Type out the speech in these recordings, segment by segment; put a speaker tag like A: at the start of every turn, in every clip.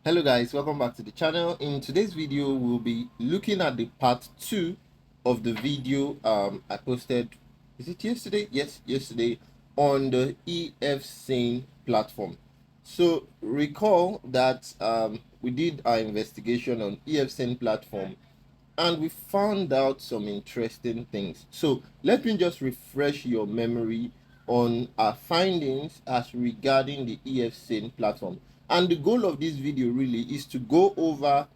A: Hello guys, welcome back to the channel. In today's video we'll be looking at the part 2 of the video I posted, is it yesterday? Yes, yesterday, on the Efsane platform. So recall that we did our investigation on Efsane platform and we found out some interesting things. So let me just refresh your memory on our findings as regarding the Efsane platform. And the goal of this video really is to go over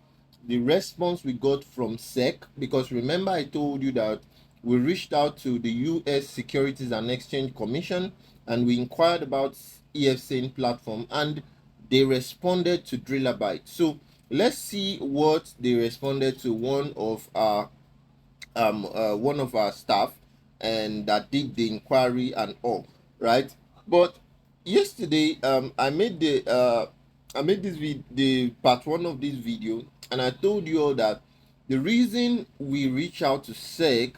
A: the response we got from SEC, because remember I told you that we reached out to the US Securities and Exchange Commission and we inquired about Efsane platform and they responded to Drillabyte. So let's see what they responded to one of our staff and that did the inquiry and all, right? But yesterday I made the part 1 of this video and I told you all that the reason we reach out to SEC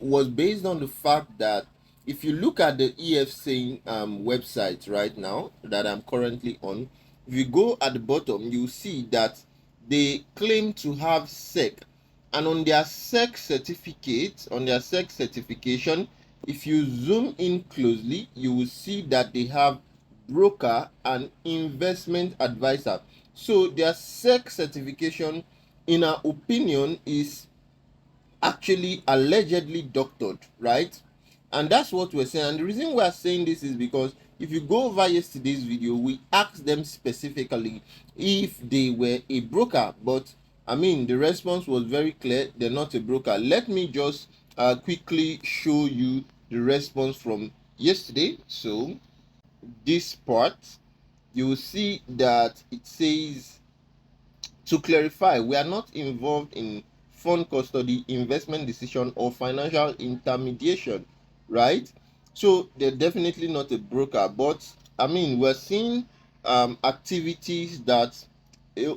A: was based on the fact that if you look at the Efsane website right now that I'm currently on, if you go at the bottom, you see that they claim to have SEC, and on their SEC certificate, on their SEC certification, if you zoom in closely, you will see that they have broker and investment advisor. So their SEC certification, in our opinion, is actually allegedly doctored, right? And that's what we're saying. And the reason we're saying this is because if you go over yesterday's video, we asked them specifically if they were a broker, but I mean the response was very clear, they're not a broker. Let me just quickly show you the response from yesterday. So this part, you will see that it says, to clarify, we are not involved in fund custody, investment decision, or financial intermediation, right? So they're definitely not a broker, but I mean, we're seeing activities that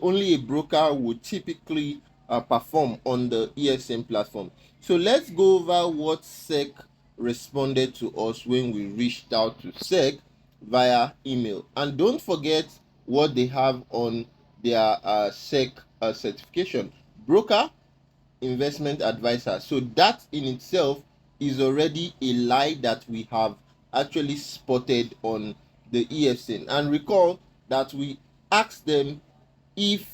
A: only a broker would typically perform on the ESM platform. So let's go over what SEC responded to us when we reached out to SEC via email. And don't forget what they have on their SEC certification: broker, investment advisor. So that in itself is already a lie that we have actually spotted on the EFSN. And recall that we asked them if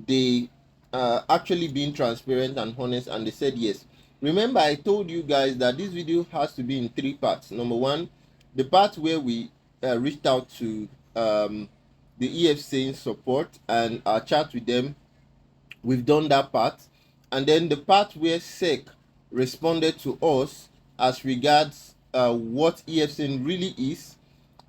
A: they actually being transparent and honest, and they said yes. Remember I told you guys that this video has to be in 3 parts. Number 1, the part where we reached out to the EFSN support and chat with them. We've done that part. And then the part where SEC responded to us as regards what EFSN really is.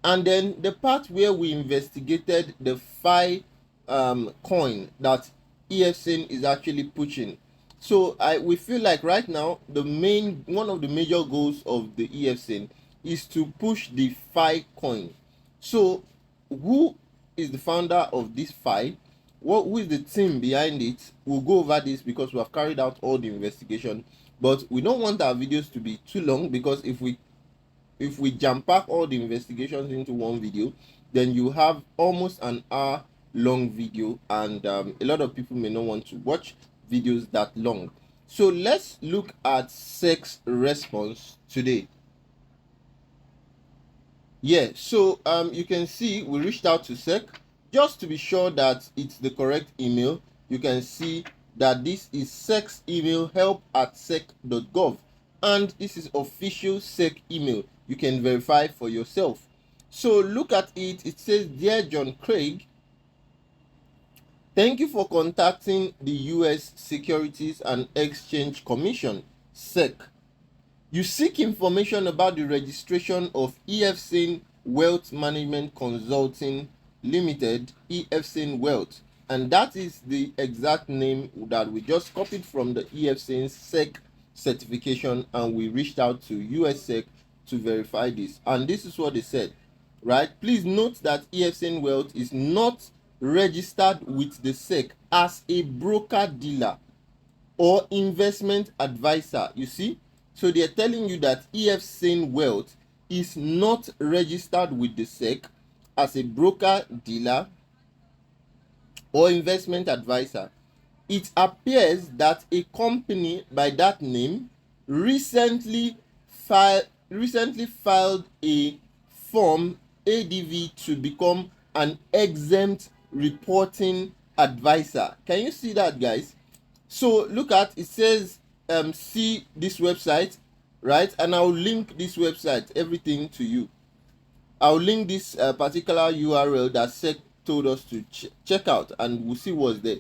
A: And then the part where we investigated the Phi coin that EFSN is actually pushing. So we feel like right now one of the major goals of the EFSN is to push the Phi coin. So who is the founder of this Phi? Who is the team behind it? We'll go over this because we have carried out all the investigation, but we don't want our videos to be too long, because if we jam pack all the investigations into one video, then you have almost an hour long video, and a lot of people may not want to watch videos that long. So let's look at SEC's response today. Yeah, so you can see we reached out to SEC just to be sure that it's the correct email. You can see that this is SEC's email, help@sec.gov, and this is official SEC email. You can verify for yourself. So look at it. It says, "Dear John Craig, thank you for contacting the US Securities and Exchange Commission, SEC. You seek information about the registration of Efsane Wealth Management Consulting Limited, Efsane Wealth." And that is the exact name that we just copied from the Efsane SEC certification, and we reached out to US SEC to verify this. And this is what they said, right? "Please note that Efsane Wealth is not registered with the SEC as a broker dealer or investment advisor." You see? So they're telling you that Efsane Wealth is not registered with the SEC as a broker dealer or investment advisor, it appears that a company by that name recently filed a form ADV to become an exempt reporting advisor. Can you see that, guys? So look at it, says see this website, right? And I'll link this website, everything to you. I'll link this particular URL that SEC told us to check out, and we'll see what's there.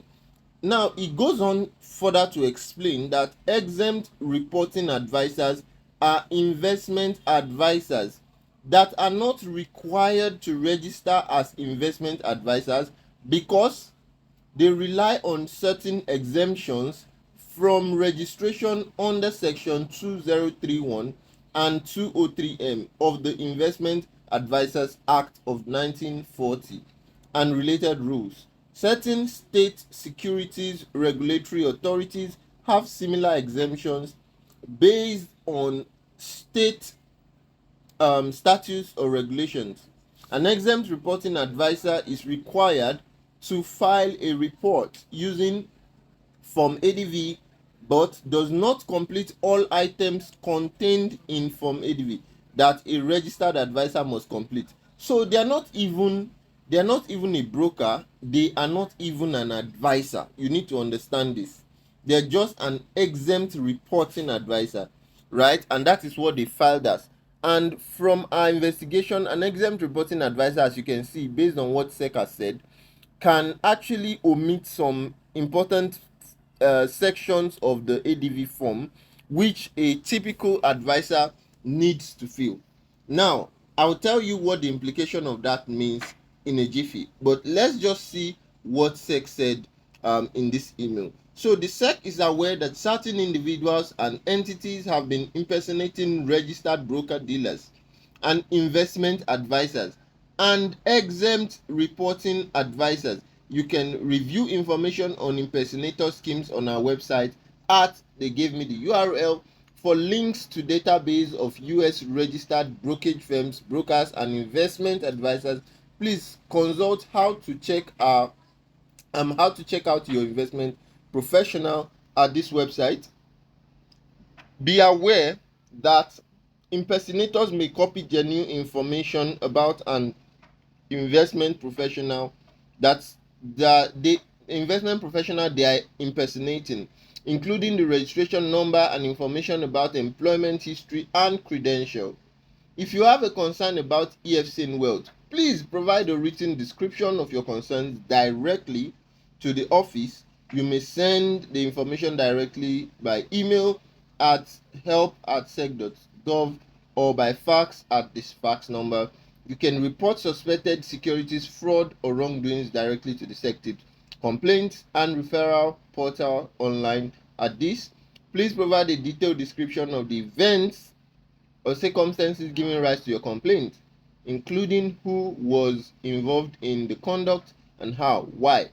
A: Now, it goes on further to explain that exempt reporting advisors are investment advisors that are not required to register as investment advisors because they rely on certain exemptions from registration under section 2031 and 203M of the Investment Advisors Act of 1940 and related rules. Certain state securities regulatory authorities have similar exemptions based on state statutes or regulations. An exempt reporting advisor is required to file a report using Form ADV but does not complete all items contained in Form ADV that a registered advisor must complete. So they are not even a broker, they are not even an advisor. You need to understand this. They're just an exempt reporting advisor, right? And that is what they filed as. And from our investigation, an exempt reporting advisor, as you can see, based on what SEC has said, can actually omit some important sections of the ADV form which a typical advisor needs to fill. Now, I'll tell you what the implication of that means in a jiffy, but let's just see what SEC said in this email. So the SEC is aware that certain individuals and entities have been impersonating registered broker dealers and investment advisors and exempt reporting advisors. You can review information on impersonator schemes on our website at, they gave me the URL for links to database of US registered brokerage firms, brokers and investment advisors. Please consult how to check out your investment professional at this website. Be aware that impersonators may copy genuine information about an investment professional the investment professional they are impersonating, including the registration number and information about employment history and credential. If you have a concern about Efsane Wealth, please provide a written description of your concerns directly to the office. You may send the information directly by email at help@sec.gov or by fax at this fax number. You can report suspected securities fraud or wrongdoings directly to the SEC tips, complaints and referral portal online at this. Please provide a detailed description of the events or circumstances giving rise to your complaint, including who was involved in the conduct and how, why,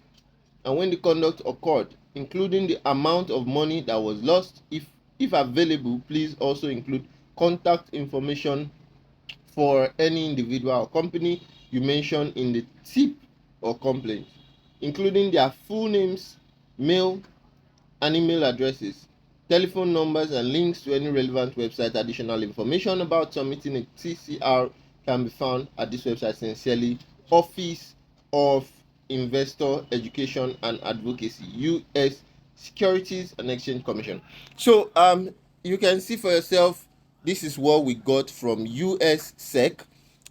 A: and when the conduct occurred, including the amount of money that was lost. If available, please also include contact information for any individual or company you mention in the tip or complaint, including their full names, mail and email addresses, telephone numbers, and links to any relevant website. Additional information about submitting a TCR can be found at this website. Sincerely, Office of Investor Education and Advocacy, U.S. Securities and Exchange Commission. So you can see for yourself, this is what we got from US SEC,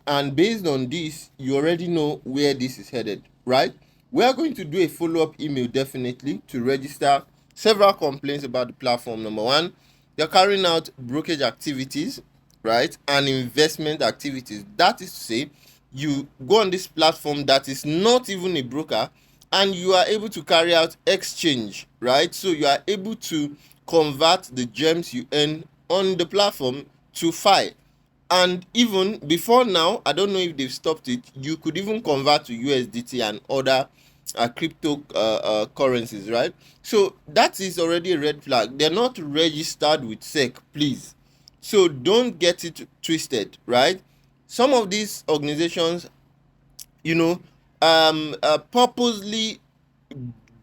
A: and based on this, you already know where this is headed, right? We are going to do a follow-up email definitely to register several complaints about the platform. Number one, you're carrying out brokerage activities, right, and investment activities. That is to say, you go on this platform that is not even a broker and you are able to carry out exchange, right? So you are able to convert the gems you earn on the platform to Phi. And even before now, I don't know if they've stopped it, you could even convert to USDT and other crypto currencies, right? So that is already a red flag. They're not registered with SEC, please. So don't get it twisted, right? Some of these organizations, purposely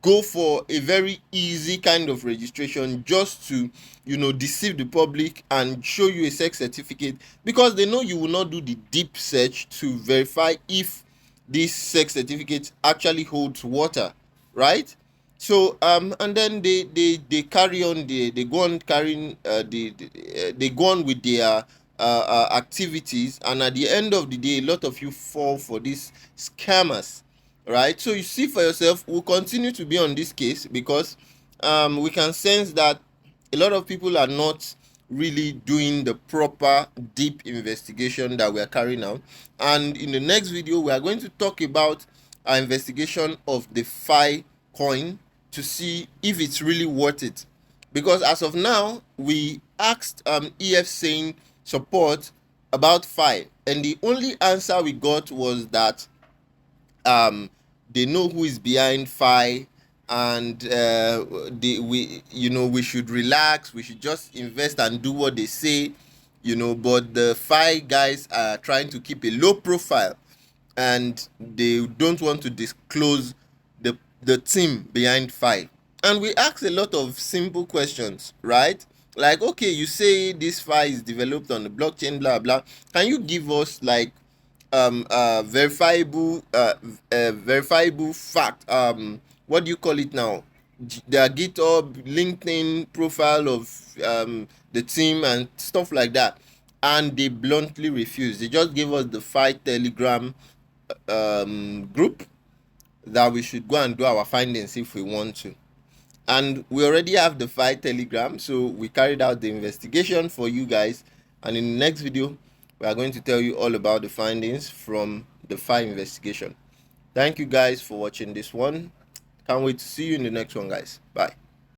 A: go for a very easy kind of registration just to, deceive the public and show you a sex certificate, because they know you will not do the deep search to verify if this sex certificate actually holds water, right? So and then they carry on, they go on carrying they go on with their activities, and at the end of the day a lot of you fall for these scammers, right? So you see for yourself, we'll continue to be on this case because we can sense that a lot of people are not really doing the proper deep investigation that we are carrying out. And in the next video we are going to talk about our investigation of the Phi Coin to see if it's really worth it, because as of now we asked Efsane support about Phi, and the only answer we got was that um they know who is behind Phi, and we should relax, we should just invest and do what they say, but the Phi guys are trying to keep a low profile, and they don't want to disclose the team behind Phi. And we ask a lot of simple questions, right? Like, okay, you say this Phi is developed on the blockchain, blah blah. Can you give us like verifiable fact, what do you call it now, their GitHub, LinkedIn profile of the team and stuff like that? And they bluntly refused. They just gave us the Phi Telegram group that we should go and do our findings if we want to. And we already have the Phi Telegram, so we carried out the investigation for you guys, and in the next video we are going to tell you all about the findings from the Phi investigation. Thank you guys for watching this one. Can't wait to see you in the next one, guys. Bye.